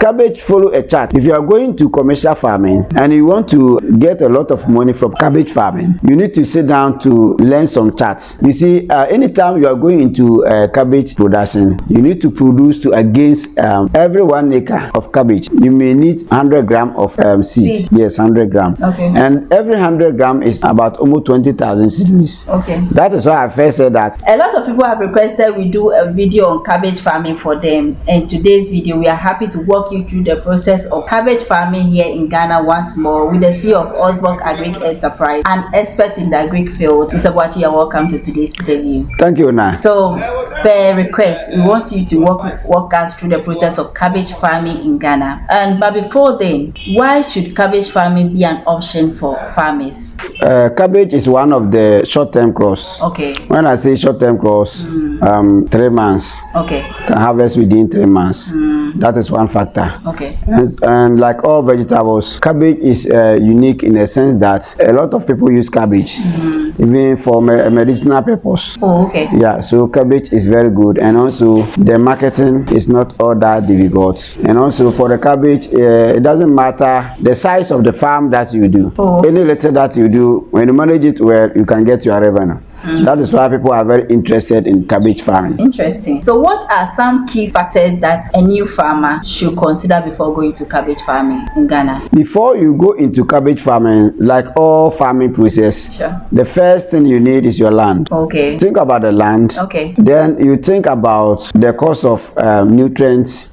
Cabbage follow a chart. If you are going to commercial farming and you want to get a lot of money from cabbage farming, you need to sit down to learn some charts. You see, anytime you are going into cabbage production, you need to produce to against every 1 acre of cabbage. You may need 100 gram of seeds. Yes, 100 gram. Okay. And every 100 gram is about almost 20,000 seedlings. Okay. That is why I first said that. A lot of people have requested we do a video on cabbage farming for them. In today's video, we are happy to walk you through the process of cabbage farming here in Ghana once more with the CEO of Osborg Agric Enterprise, an expert in the agric field. Mr. Boakye, you are welcome to today's interview. Thank you, Na. So, per request, we want you to walk us through the process of cabbage farming in Ghana. But before then, why should cabbage farming be an option for farmers? Cabbage is one of the short-term crops. Okay. When I say short-term crops, 3 months. Okay. Can harvest within 3 months. That is one factor. Okay. And like all vegetables, cabbage is unique in the sense that a lot of people use cabbage, even for medicinal purpose. Oh, okay. Yeah, so cabbage is very good, and also the marketing is not all that difficult. And also for the cabbage, it doesn't matter the size of the farm that you do. Oh. Any little that you do, when you manage it well, you can get your revenue. That is why people are very interested in cabbage farming. Interesting. So what are some key factors that a new farmer should consider before going to cabbage farming in Ghana? Before you go into cabbage farming, like all farming process, Sure. the first thing you need is your land. Okay. Think about the land. Okay. Then you think about the cost of nutrients.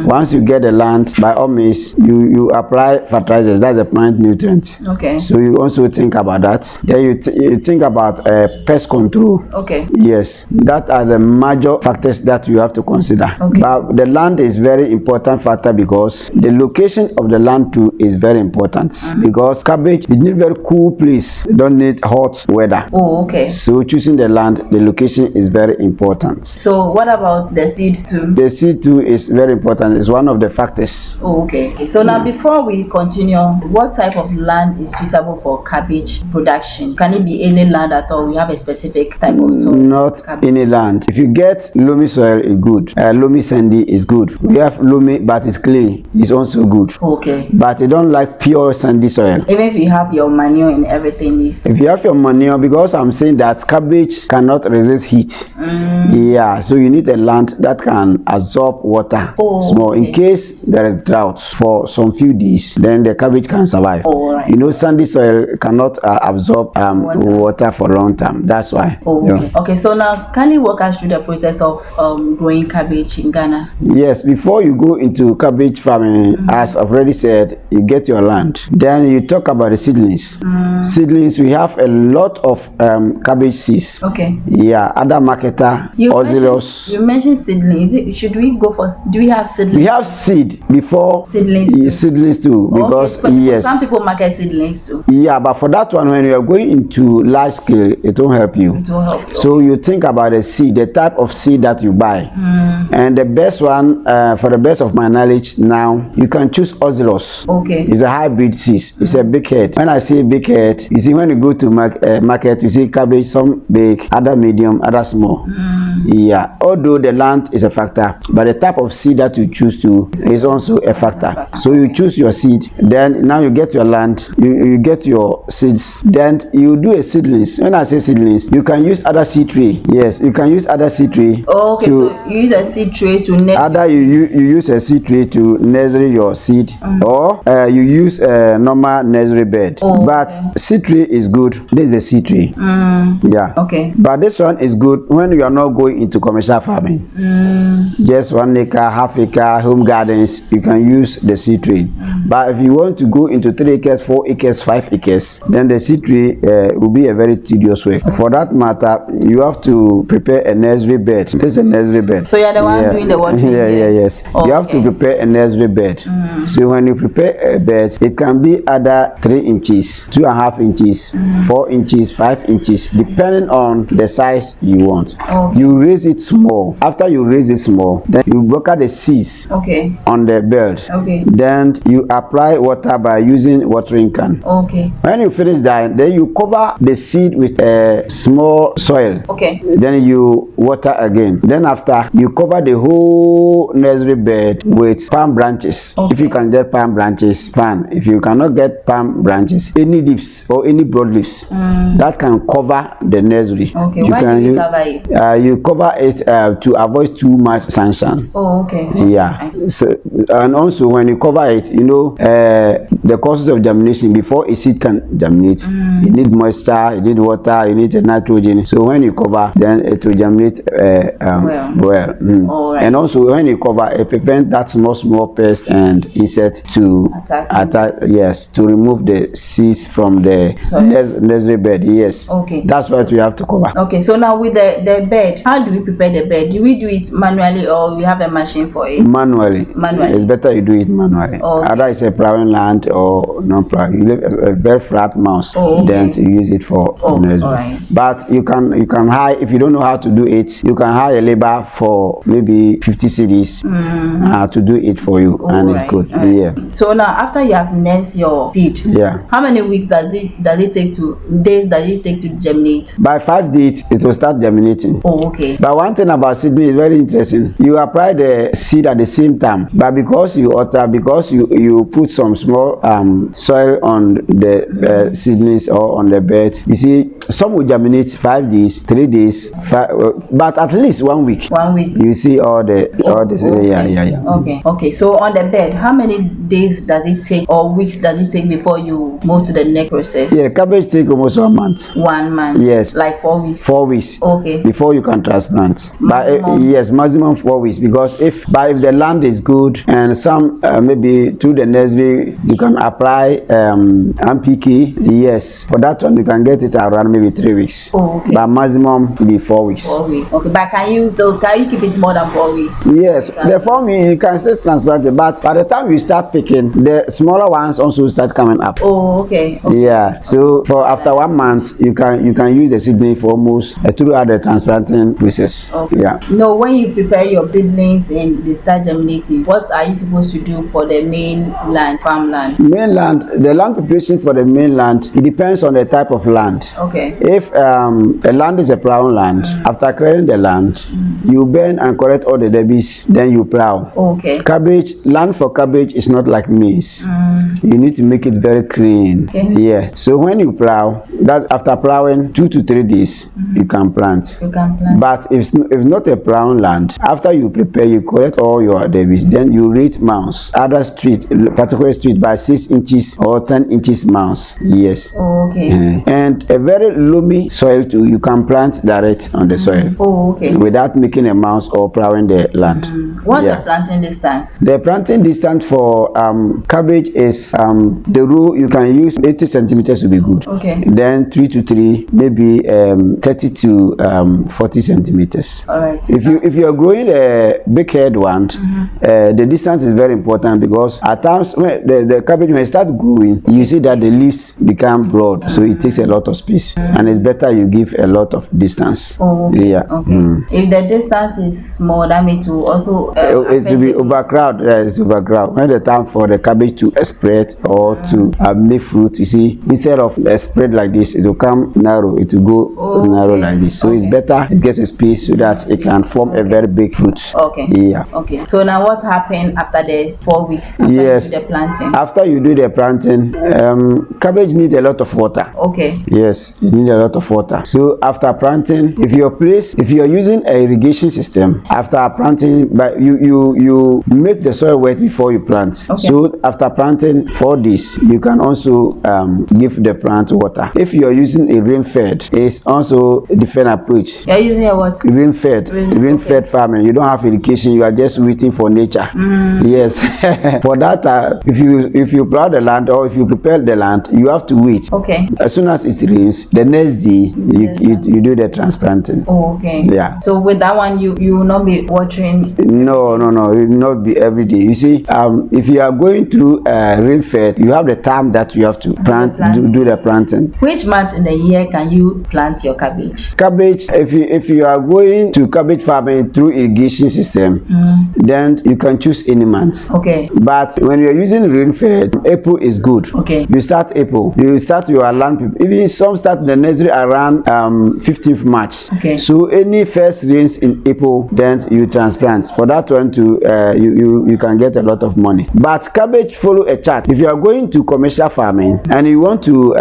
Once you get the land, by all means, you apply fertilizers. That's the plant nutrients. Okay. So you also think about that. Then you think about pest control. Okay. Yes, that are the major factors that you have to consider. Okay. But the land is very important factor because the location of the land too is very important. Because cabbage, you need very cool place. You don't need hot weather. Oh, okay. So choosing the land, the location is very important. So what about the seeds too? The seed too is very important. It's one of the factors. Oh, okay. So now before we continue, what type of land is suitable for cabbage production? Can it be any land at all? We have a specific type of soil. Not any land. If you get loamy soil, it's good. Loamy sandy is good. We have loamy but it's clay, it's also good. Okay. But you don't like pure sandy soil. Even if you have your manure and everything needs to. If you have your manure, because I'm saying that cabbage cannot resist heat. Yeah, so you need a land that can absorb water small. Okay. In case there is drought for some few days, then the cabbage can survive. Oh, right. You know, sandy soil cannot absorb water for a long time. That's why. Oh, okay. Okay, so now can you walk us through the process of growing cabbage in Ghana? Yes, before you go into cabbage farming, as I've already said, you get your land. Then you talk about the seedlings. Seedlings, we have a lot of cabbage seeds. Okay. Yeah, other marketer, Ozilos. You mentioned seedlings. Should we go for? Do we have seedlings? We have seed before Seedlings too. Seedlings too, because okay, yes. Some people market seedlings too. Yeah, but for that one, when you are going into large scale, it won't help you. It will help you. So you think about the seed, the type of seed that you buy. And the best one, for the best of my knowledge now, you can choose Ozilos. Okay. It's a hybrid seed. It's a big head. When I say big head, you see when you go to market, you see cabbage, some big, other medium, other small. Yeah, although the land is a factor, but the type of seed that you choose to is also a factor. So you choose your seed, then now you get your land, you get your seeds, then you do a seedlings. When I say seedlings, you can use other seed tray. Yes, you can use other seed tray. Okay, so you use a seed tray to nurture. Either you use a seed tray to nursery your seed, or you use a normal nursery bed. But seed tray is good. This is a seed tray. Yeah. Okay. But this one is good when you are not going into commercial farming. Just 1 acre, half acre, home gardens, you can use the seed tray. But if you want to go into 3 acres, 4 acres, 5 acres, then the seed tray will be a very tedious work. For that matter, you have to prepare a nursery bed. This is a nursery bed. So you're the one doing the work. Yes. You have to prepare a nursery bed. So when you prepare a bed, it can be either 3 inches, 2.5 inches, 4 inches, 5 inches, depending on the size you want. Okay. You raise it small. After you raise it small, then you broker the seeds on the bed. Okay. Then you apply water by using watering can. Okay. When you finish that, then you cover the seed with small soil. Okay. Then you water again. Then after, you cover the whole nursery bed with palm branches. Okay. If you can get palm branches, fine. If you cannot get palm branches, any leaves or any broad leaves that can cover the nursery. Okay. You Why can do you cover it? you cover it to avoid too much sunshine. Oh, okay. Yeah. So, and also when you cover it, you know, the causes of germination before a seed can germinate, you need moisture, you need water, you need nitrogen. So when you cover, then it will germinate well. All right. And also when you cover, it prevents that small pest and insect to attack. Yes, to remove the seeds from the nursery bed. Yes. Okay. That's what we have to cover. Okay. So now with the bed, how do we prepare the bed? Do we do it manually or we have a machine for it? Manually. Manually. It's better you do it manually. Okay. Either it's a plowing land or non-plowing. You leave a very flat mouse, then to use it for nursery. Right. But you can hire, if you don't know how to do it, you can hire a labor for maybe 50 cedis to do it for you, and it's good. Yeah. So now after you have nursed your seed, how many weeks does it take to germinate? By 5 days it will start germinating. Oh, okay. But one thing about seedling is very interesting. You apply the seed at the same time, but because you put some small soil on the seedlings or on the bed, you see some will germinate 5 days, 3 days, but at least 1 week. 1 week. You see all the Okay. yeah. Okay. So on the bed, how many days does it take or weeks does it take before you move to the next process? Yeah, cabbage take almost 1 month. 1 month. Yes. Like 4 weeks. 4 weeks. Okay. Before you can transplant. Maximum. But yes, maximum 4 weeks, because if the land is good and some maybe through the nursery you can apply MPK. Yes, for that one you can get it around maybe 3 weeks. Oh, okay. But maximum will be 4 weeks. 4 weeks. Okay. But can you keep it more than 4 weeks? Yes, the 4 weeks you can still transplant it, but by the time you start picking, the smaller ones also start coming up. Oh, okay. Yeah, so for after 1 month you can use the seedling for almost throughout the transplanting process. Okay. Yeah. No, when you prepare your seedlings and they start germinating, what are you supposed to do for the mainland farmland? Mainland, the land preparation for the mainland, it depends on the type of land. Okay. If a land is a plowing land, after clearing the land, you burn and correct all the debris, then you plow. Okay. Land for cabbage is not like maize. You need to make it very clean. Okay. Yeah. So when you plow, that after plowing 2 to 3 days, you can plant. You can plant. But if not a plowing land, after you prepare, you collect all your debris, then you rate mounds. Other street, particular street by 6 inches or 10 inches mounds. Yes. Oh, okay. And a very loamy soil too, you can plant direct on the soil. Oh, okay. Without making a mouse or plowing the land. What's the planting distance? The planting distance for cabbage is the rule you can use 80 centimeters to be good. Okay. Then 3 to 3, maybe 30 to 40 centimeters. All right. If you are growing a big head one, the distance is very important, because at times when the cabbage when it starts growing, you see that the leaves become broad, so it takes a lot of space, and it's better you give a lot of distance. Oh, okay. Yeah. Okay. If the distance is small, that means to also it will be overcrowded. It's overcrowded. When the time for the cabbage to spread or to make fruit, you see, instead of a spread like this, it will come narrow. It will go narrow like this. So it's better it gets a space so that it can form a very big fruit. Okay. Yeah. Okay. So now what happened after the 4 weeks? After Yes. you do the planting. After you do the planting, cabbage needs a lot of water. Okay. Yes, you need a lot of water. So after planting, if you're using an irrigation system, after planting, but you make the soil wet before you plant. Okay. So after planting 4 days, you can also give the plant water. If you're using a rain fed, it's also a different approach. You're using a what? Rain fed farming. You don't have irrigation. You are just waiting for nature. Yes. For that, if you plow the land or if you prepare the land, you have to wait. Okay. As soon as it rains, the next day you do the transplanting. Oh, okay. Yeah. So with that one, you will not be watering. No. It will not be every day. You see, if you are going through rain fed, you have the time that you have to do the planting. Which month in the year can you plant your cabbage? Cabbage, if you are going to cabbage farming through irrigation system, then you can choose any month. Okay. But when you are using rain fed, April is good. Okay. You start April. You start your land. Even some start the next nursery around 15th March. Okay. So any first rains in April, then you transplant. For that one to you can get a lot of money. But cabbage follow a chart. If you are going to commercial farming and you want to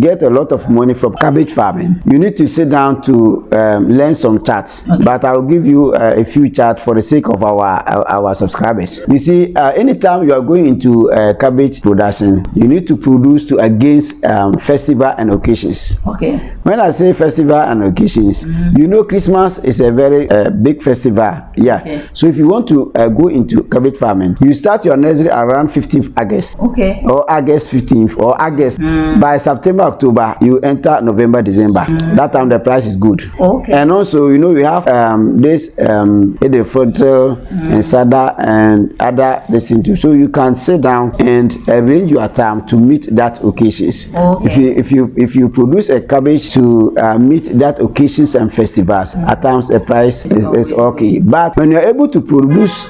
get a lot of money from cabbage farming, you need to sit down to learn some charts. Okay. But I will give you a few charts for the sake of our subscribers. You see, anytime you are going into cabbage production, you need to produce to against festival and occasions. Okay. When I say festival and occasions, you know Christmas is a very big festival. Yeah. Okay. So if you want to go into cabbage farming, you start your nursery around 15th August. Okay. Or August 15th or August. By September, October, you enter November, December. That time the price is good. Okay. And also, you know, we have this Edelfrottel and Sada and other listing too. So you can sit down and arrange your time to meet that occasions. Okay. If you produce a cabbage to meet that occasions and festivals, at times the price is okay. But when you're able to produce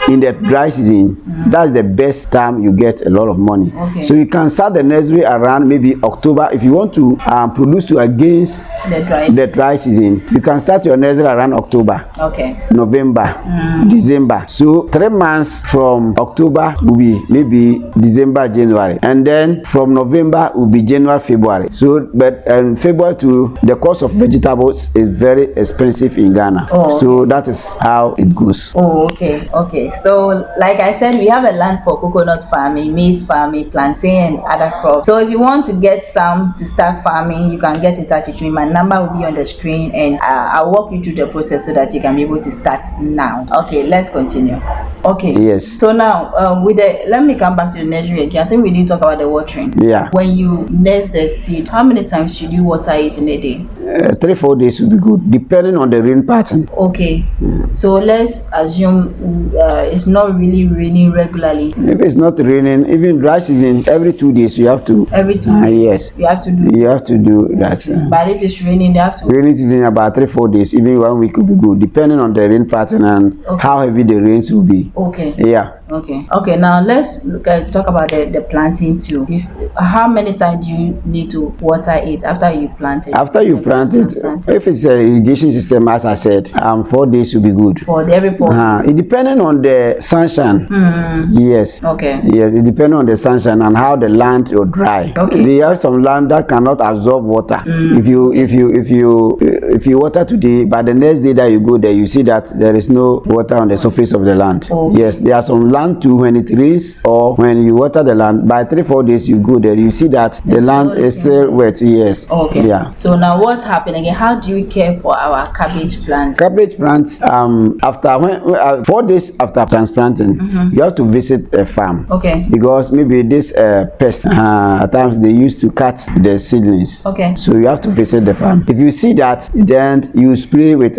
in the dry season, that's the best time you get a lot of money. Okay. So you can start the nursery around maybe October. If you want to produce to against the dry season, you can start your nursery around October. Okay. November, December. So 3 months from October will be maybe December, January, and then from November will be January, February. So but February to the cost of vegetables is very expensive in Ghana. Oh. So that is how it goes. Oh, okay. Okay. So like I said, we have a land for coconut farming, maize farming, plantain and other crops. So if you want to get some to start farming, you can get in touch with me. My number will be on the screen, and I'll walk you through the process so that you can be able to start now. Okay, let's continue. Okay. Yes. So now let me come back to the nursery again. I think we didn't talk about the watering. Yeah. When you nurse the seed, how many times should you water it in a day? 3-4 days will be good, depending on the rain pattern. Okay. So let's assume it's not really raining regularly. If it's not raining, even dry season, every 2 days you have to. Every 2 days. Yes. You have to do. You have to do that. But if it's raining, they have to. Rainy season about 3-4 days, even 1 week will be good, depending on the rain pattern and how heavy the rains will be. Okay. Yeah. Okay. Okay. Now let's talk about the planting too. How many times do you need to water it after you plant it? After you plant it, if it's an irrigation system, as I said, 4 days will be good. For every 4 days. It depending on the sunshine. Yes. Okay. Yes, it depends on the sunshine and how the land will dry. Okay. They have some land that cannot absorb water. If you water today, by the next day that you go there, you see that there is no water on the surface of the land. Okay. Yes, there are some land too, when it rains or when you water the land, by 3-4 days you go there, you see that the land is still wet. Yes. Okay. Yeah. So now what's happening again? How do we care for our cabbage plant? Cabbage plant, after 4 days after transplanting, you have to visit a farm. Okay. Because maybe this pest, at times they used to cut the seedlings. Okay. So you have to visit the farm. If you see that, then you spray with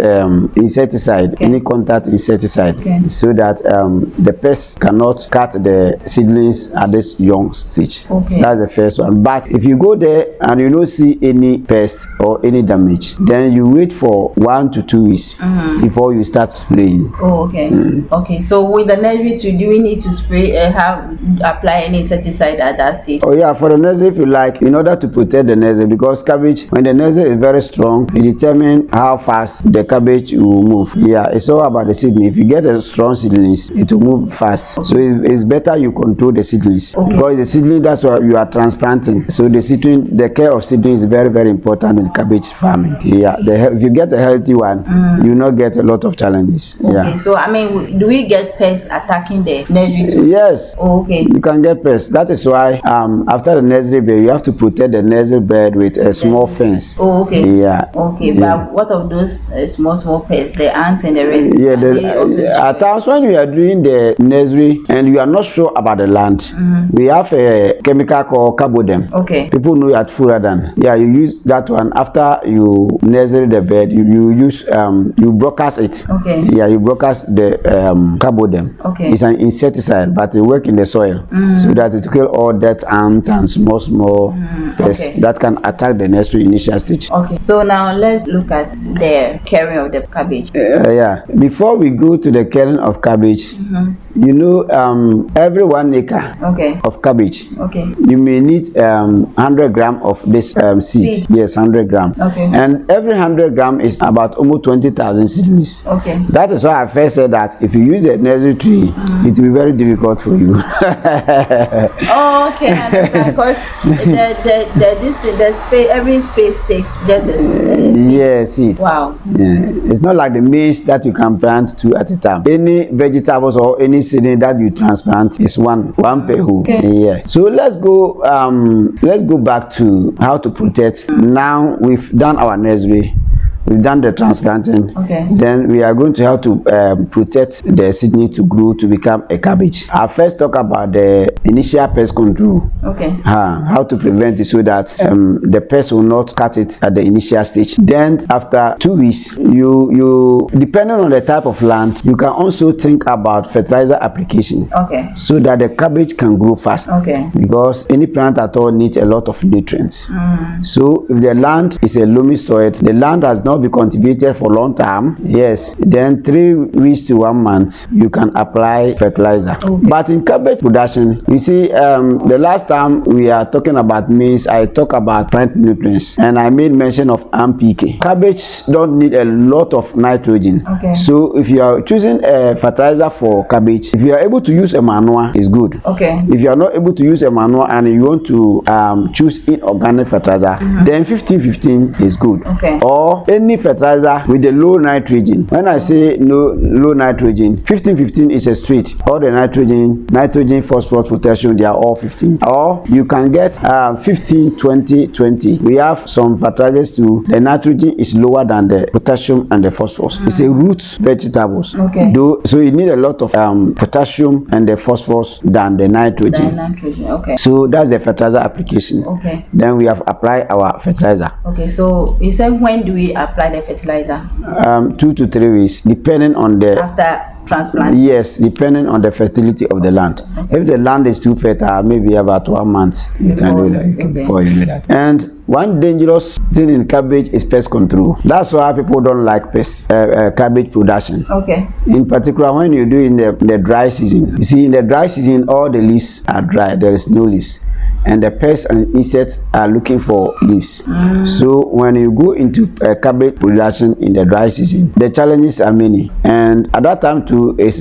insecticide, any contact insecticide, so that the pest cannot cut the seedlings at this young stage. Okay. That's the first one. But if you go there and you don't see any pest or any damage, then you wait for 1 to 2 weeks before you start spraying. Oh, okay. Okay. So with the nursery too, do we need to spray apply any insecticide at that stage? Oh yeah, for the nursery, if you like, in order to protect the nursery, because cabbage, when the nursery is very strong, it determines how fast the cabbage will move. Yeah, it's all about the seedling. If you get a strong seedlings, it will move fast. So it's better you control the seedlings, because the seedling, that's what you are transplanting. So the care of seedling is very, very important in cabbage farming. Yeah, if you get a healthy one, you will not get a lot of challenges. Okay. Yeah. So I mean, do we get pests attacking the nursery too? Yes. Oh, okay. You can get pests. That is why after the nursery bed, you have to protect the nursery bed with a small fence. Oh, okay. Yeah. Okay, Yeah. but what of those small pests, the ants and the rest? Yeah, at times when you are doing the nursery and you are not sure about the land, we have a chemical called carbodem. Okay. People know at Furadan. Yeah, you use that one after you nursery the bed. You use you broadcast it. Okay. Yeah, you broadcast the carbodem. Okay. It's an insecticide, but it works in the soil so that it kill all that ants and small pests that can attack the nursery initial stage. Okay. So now let's look at the caring of the cabbage. Yeah. Before we go to the caring of cabbage, You know, every 1 acre Okay. of cabbage, Okay. you may need 100 gram of this seeds. Seed. Yes, 100 gram. Okay. And every 100 gram is about almost 20,000 seedlings. Okay. That is why I first said that if you use the nursery tree, it will be very difficult for you. Oh, okay. I understand. Because the space, every space takes just a seed. Yes, seed. Wow. Yeah. It's not like the maize that you can plant 2 at a time. Any vegetables or any seedling that you transplant is one per whole. Okay. Yeah. So let's go back to how to protect. Now we've done our nursery. We've done the transplanting. Okay. Then we are going to have to protect the seedling to grow to become a cabbage. I'll first talk about the initial pest control. Okay. How to prevent it so that the pest will not cut it at the initial stage. Then after 2 weeks, you depending on the type of land, you can also think about fertilizer application. Okay. So that the cabbage can grow fast. Okay. Because any plant at all needs a lot of nutrients. So if the land is a loamy soil, the land has not been cultivated for long time, yes, then 3 weeks to 1 month you can apply fertilizer. Okay. But in cabbage production, you see, the last time we are talking about maize, I talk about plant nutrients and I made mention of NPK. Cabbage don't need a lot of nitrogen. Okay. So if you are choosing a fertilizer for cabbage, if you are able to use a manure, it's good. Okay. If you are not able to use a manure and you want to choose inorganic fertilizer, then 15-15 is good. Okay. Or any fertilizer with the low nitrogen. When I say no low nitrogen, 15-15 is a straight. All the nitrogen, phosphorus, potassium, they are all 15. Or you can get 15-20-20. We have some fertilizers too. The nitrogen is lower than the potassium and the phosphorus. It's a root vegetables. Okay. So you need a lot of potassium and the phosphorus than the nitrogen. Okay. So that's the fertilizer application. Okay. Then we have applied our fertilizer. Okay. So you said, when do we apply the fertilizer? 2 to 3 weeks, depending on the After transplant? Yes, depending on the fertility of the land. If the land is too fertile, maybe about 1 month you can do that. Okay. Before you do that. And one dangerous thing in cabbage is pest control. That's why people don't like cabbage production. Okay. In particular, when you do in the dry season. You see, in the dry season, all the leaves are dry. There is no leaves. And the pests and insects are looking for leaves. So when you go into cabbage production in the dry season, the challenges are many. And at that time too, it's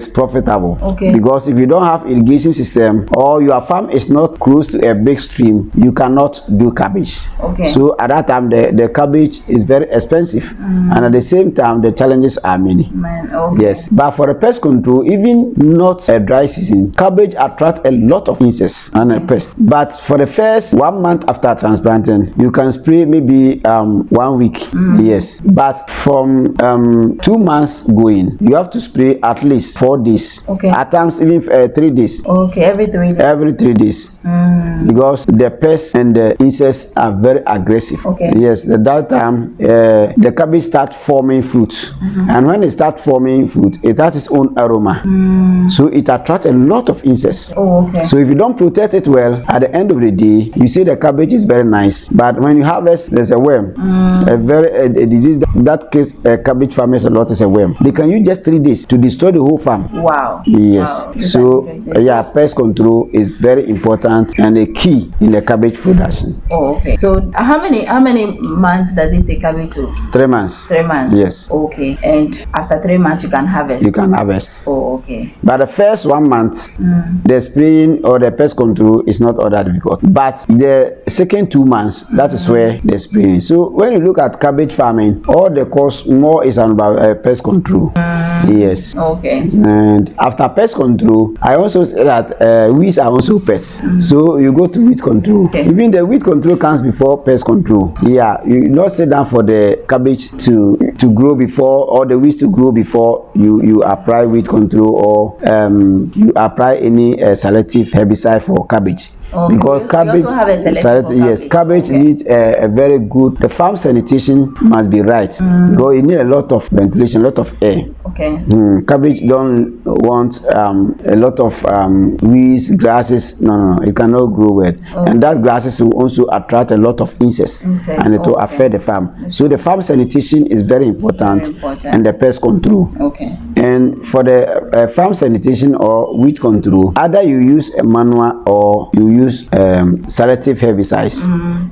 profitable. Okay. Because if you don't have irrigation system or your farm is not close to a big stream, you cannot do cabbage. Okay. So at that time, the cabbage is very expensive. And at the same time, the challenges are many. Okay. Yes, but for the pest control, even not a dry season, cabbage attract a lot of insects and pests. But for the first 1 month after transplanting, you can spray maybe 1 week. Yes, but from 2 months going, you have to spray at least 4 days. Okay. At times even 3 days. Okay, every 3 days. Every 3 days. Because the pests and the insects are very aggressive. Okay. Yes, at that time the cabbage start forming fruits, and when it start forming fruit, it has its own aroma. So it attracts a lot of insects. Oh, okay. So if you don't protect it well, at the end of the day, you see the cabbage is very nice, but when you harvest, there's a worm. A disease that kills cabbage farmers a lot is a worm. They can use just 3 days to destroy the whole farm. Wow. Yes. Wow. So yeah, pest control is very important and a key in the cabbage production. Oh, okay. So how many months does it take cabbage to? 3 months. 3 months. Yes. Okay. And after 3 months, you can harvest. You can harvest. Oh, okay. But the first 1 month, the spraying or the pest control is not all that difficult. But the second 2 months, that is where the spraying. So when you look at cabbage farming, all the cost more is about pest control. Yes. Okay. And after pest control, I also say that weeds are also pests. So you go to weed control. Okay. Even the weed control comes before pest control. Yeah, you not sit down for the cabbage to grow before, or the weeds to grow before you apply weed control, or you apply any selective herbicide for cabbage. Okay. Because cabbage, also have a selective yes, cabbage okay. needs a very good. The farm sanitation must be right because you need a lot of ventilation, a lot of air. Okay. Cabbage don't want a lot of weeds, grasses. No, it cannot grow well. And that grasses will also attract a lot of insects. And it will affect the farm. So the farm sanitation is very important, and the pest control. Okay. And for the farm sanitation or weed control, either you use a manual or you use selective herbicides.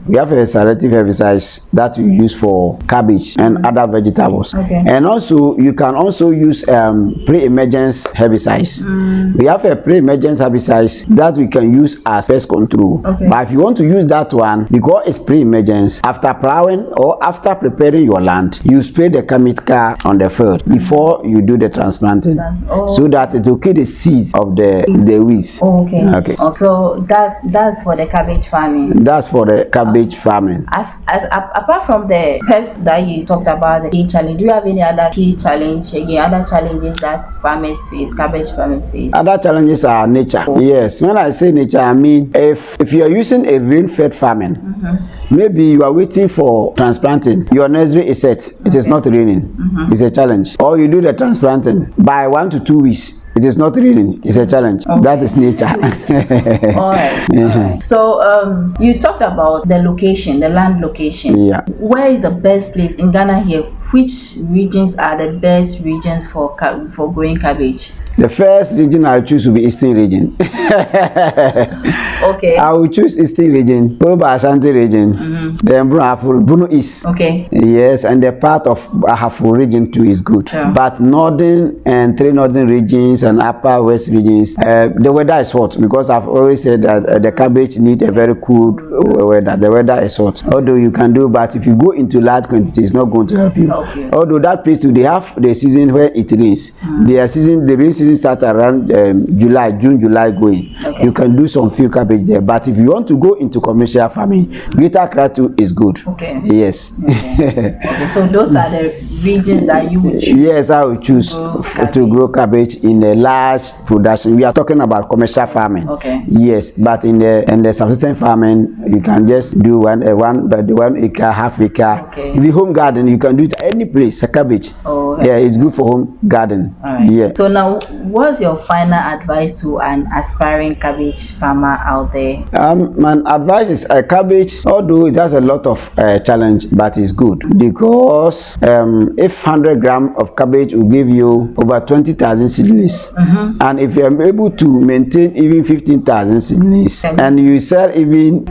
We have a selective herbicides that we use for cabbage and other vegetables. Okay. And also you can also use pre-emergence herbicides. We have a pre-emergence herbicides that we can use as pest control. Okay. But if you want to use that one, because it's pre-emergence, after plowing or after preparing your land, you spray the chemical on the field before you do the transplanting, so that it will kill the seeds of the weeds. Okay. Okay. So that's for the cabbage farming. That's for the cabbage farming. As apart from the pests that you talked about, the key challenge, do you have any other key challenge, again, other challenges that farmers face, cabbage farmers face? Other challenges are nature. Yes, when I say nature, I mean if you are using a rain-fed farming, maybe you are waiting for transplanting, your nursery is set, it is not raining, it's a challenge. Or you do the transplanting by 1 to 2 weeks, it is not raining, it's a challenge. That is nature. All right. So you talked about the location, the land location. Yeah. Where is the best place in Ghana here? Which regions are the best regions for growing cabbage? The first region I choose will be Eastern region. Okay. I will choose Eastern region, followed by Asante region, then Bunu East. Okay. Yes, and the part of Ahafo region too is good. Sure. But northern and 3 northern regions and upper west regions, the weather is hot, because I've always said that the cabbage need a very cool weather. The weather is hot. Although you can do, but if you go into large quantities, it's not going to help you. Okay. Although that place too, they have the season where it rains. The rain season starts around June, July going. Okay. You can do some field cabbage there. But if you want to go into commercial farming, Greater Accra too is good. Okay. Yes. Okay. Okay. So those are the regions that you would choose. Yes, I would choose to grow cabbage in a large production. We are talking about commercial farming. Okay. Yes, but in the subsistence farming, you can just do one acre, half acre. Okay. If you home garden, you can do it any place. A cabbage. Oh, okay. Yeah, it's good for home garden. All right. Yeah. So now, what's your final advice to an aspiring cabbage farmer out there? My advice is cabbage, although it has a lot of challenge, but it's good, because if 100 grams of cabbage will give you over 20,000 seedlings, and if you are able to maintain even 15,000 seedlings, and you sell even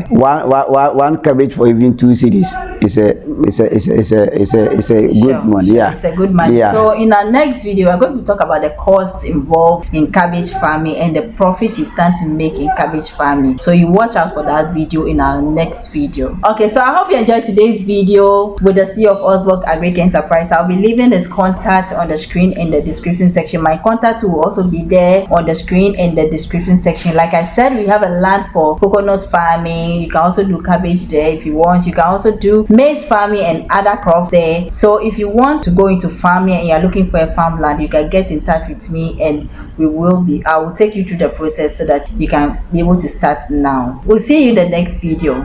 one cabbage for even 2 cedis, it's a good money. Yeah, it's a good money. Yeah. So in our next video, we're going to talk about the costs involved in cabbage farming and the profit you stand to make in cabbage farming. So you watch out for that video in our next video. Okay, so I hope you enjoyed today's video with the CEO of Osborg Agric Enterprise. I'll be leaving his contact on the screen in the description section. My contact will also be there on the screen in the description section. Like I said, we have a land for coconut farming. You can also do cabbage there if you want. You can also do maize farming and other crops there. So if you want to go into farming and you're looking for a farmland, you can get in touch with me, and I will take you through the process so that you can be able to start now. We'll see you in the next video.